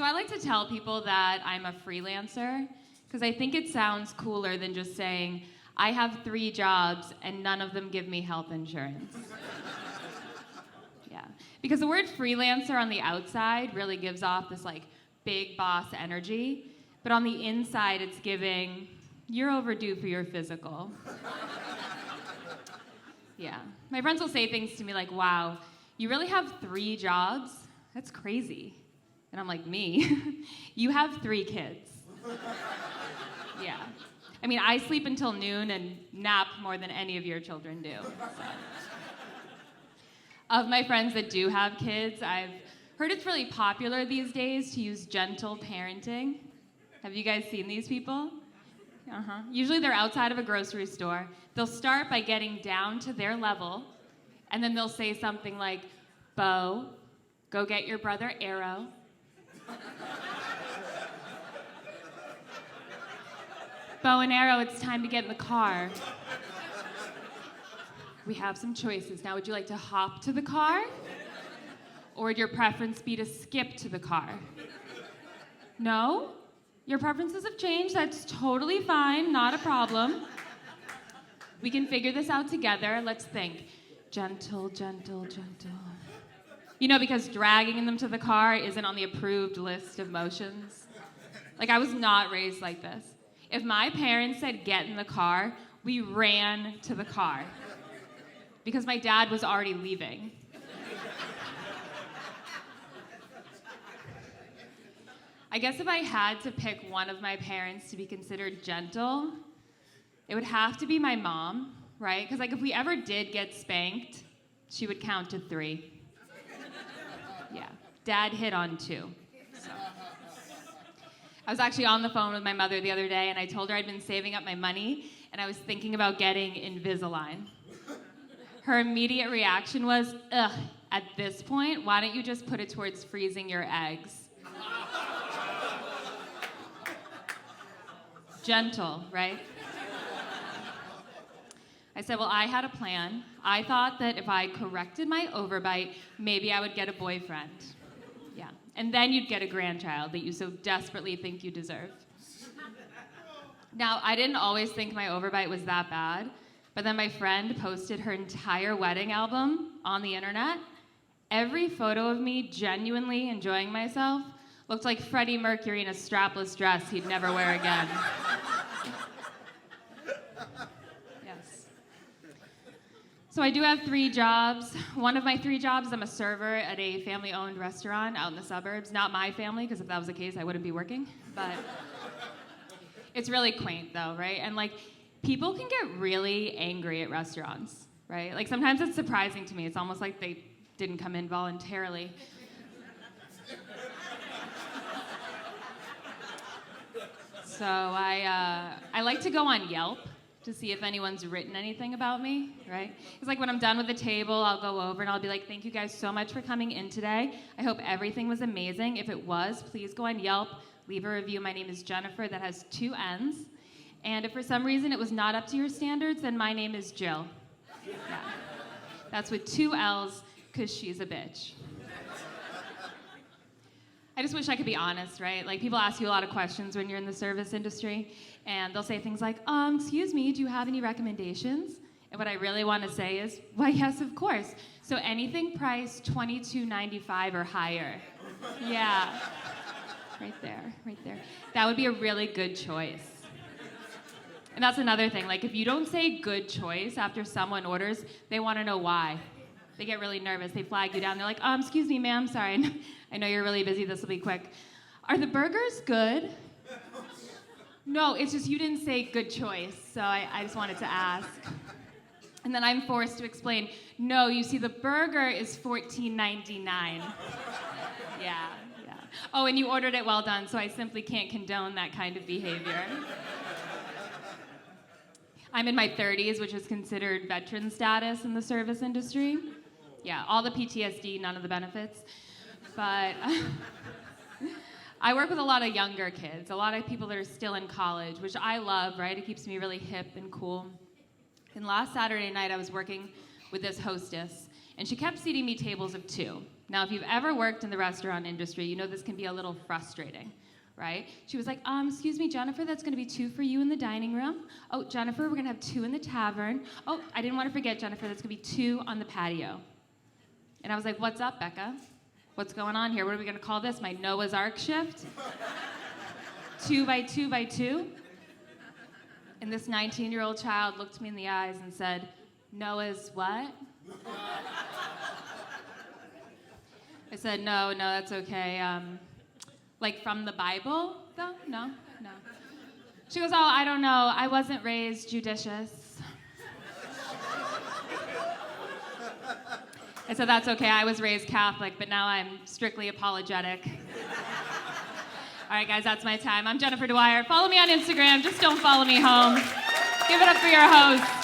So I like to tell people that I'm a freelancer because I think it sounds cooler than just saying, I have 3 jobs and none of them give me health insurance. Yeah, because the word freelancer on the outside really gives off this like big boss energy, but on the inside it's giving, you're overdue for your physical. Yeah, my friends will say things to me like, wow, you really have 3 jobs? That's crazy. And I'm like, me? You have 3 kids. Yeah. I mean, I sleep until noon and nap more than any of your children do. So. Of my friends that do have kids, I've heard it's really popular these days to use gentle parenting. Have you guys seen these people? Uh-huh. Usually they're outside of a grocery store. They'll start by getting down to their level, and then they'll say something like, Bo, go get your brother Arrow. Bow and Arrow, it's time to get in the car. We have some choices. Now, would you like to hop to the car? Or would your preference be to skip to the car? No? Your preferences have changed. That's totally fine. Not a problem. We can figure this out together. Let's think. Gentle, gentle, gentle. You know, because dragging them to the car isn't on the approved list of motions. Like, I was not raised like this. If my parents said, get in the car, we ran to the car. Because my dad was already leaving. I guess if I had to pick one of my parents to be considered gentle, it would have to be my mom, right? Because like if we ever did get spanked, she would count to 3. Yeah, Dad hit on 2. So. I was actually on the phone with my mother the other day, and I told her I'd been saving up my money, and I was thinking about getting Invisalign. Her immediate reaction was, ugh, at this point, why don't you just put it towards freezing your eggs? Gentle, right? I said, well, I had a plan. I thought that if I corrected my overbite, maybe I would get a boyfriend. Yeah. And then you'd get a grandchild that you so desperately think you deserve. Now, I didn't always think my overbite was that bad, but then my friend posted her entire wedding album on the internet. Every photo of me genuinely enjoying myself looked like Freddie Mercury in a strapless dress he'd never wear again. Yes. So I do have 3 jobs. One of my 3 jobs is I'm a server at a family-owned restaurant out in the suburbs. Not my family, because if that was the case, I wouldn't be working. But it's really quaint, though, right? And, like, people can get really angry at restaurants, right? Like, sometimes it's surprising to me. It's almost like they didn't come in voluntarily. So I like to go on Yelp to see if anyone's written anything about me, right? It's like when I'm done with the table, I'll go over and I'll be like, thank you guys so much for coming in today. I hope everything was amazing. If it was, please go on Yelp, leave a review. My name is Jennifer, that has 2 N's. And if for some reason it was not up to your standards, then my name is Jill. Yeah. That's with 2 L's, because she's a bitch. I just wish I could be honest, right? Like, people ask you a lot of questions when you're in the service industry, and they'll say things like, excuse me, do you have any recommendations? And what I really want to say is, why, yes, of course. So anything priced $22.95 or higher. Yeah. Right there, right there. That would be a really good choice. And that's another thing. Like, if you don't say good choice after someone orders, they want to know why. They get really nervous. They flag you down. They're like, excuse me, ma'am, sorry. I know you're really busy. This will be quick. Are the burgers good? No, it's just you didn't say good choice, so I just wanted to ask. And then I'm forced to explain, no, you see, the burger is $14.99. Yeah. Oh, and you ordered it well done, so I simply can't condone that kind of behavior. I'm in my 30s, which is considered veteran status in the service industry. Yeah, all the PTSD, none of the benefits. But I work with a lot of younger kids, a lot of people that are still in college, which I love, right? It keeps me really hip and cool. And last Saturday night, I was working with this hostess, And she kept seating me tables of 2. Now, if you've ever worked in the restaurant industry, you know this can be a little frustrating, right? She was like, excuse me, Jennifer, that's gonna be 2 for you in the dining room. Oh, Jennifer, we're gonna have 2 in the tavern. Oh, I didn't wanna forget, Jennifer, that's gonna be 2 on the patio. And I was like, what's up, Becca? What's going on here? What are we gonna call this? My Noah's Ark shift? 2 by 2 by 2? And this 19-year-old child looked me in the eyes and said, Noah's what? I said, no, that's okay. Like from the Bible, though? No. She goes, oh, I don't know. I wasn't raised judicious. I said, that's okay. I was raised Catholic, but now I'm strictly apologetic. All right, guys, that's my time. I'm Jennifer Dwyer. Follow me on Instagram. Just don't follow me home. Give it up for your host.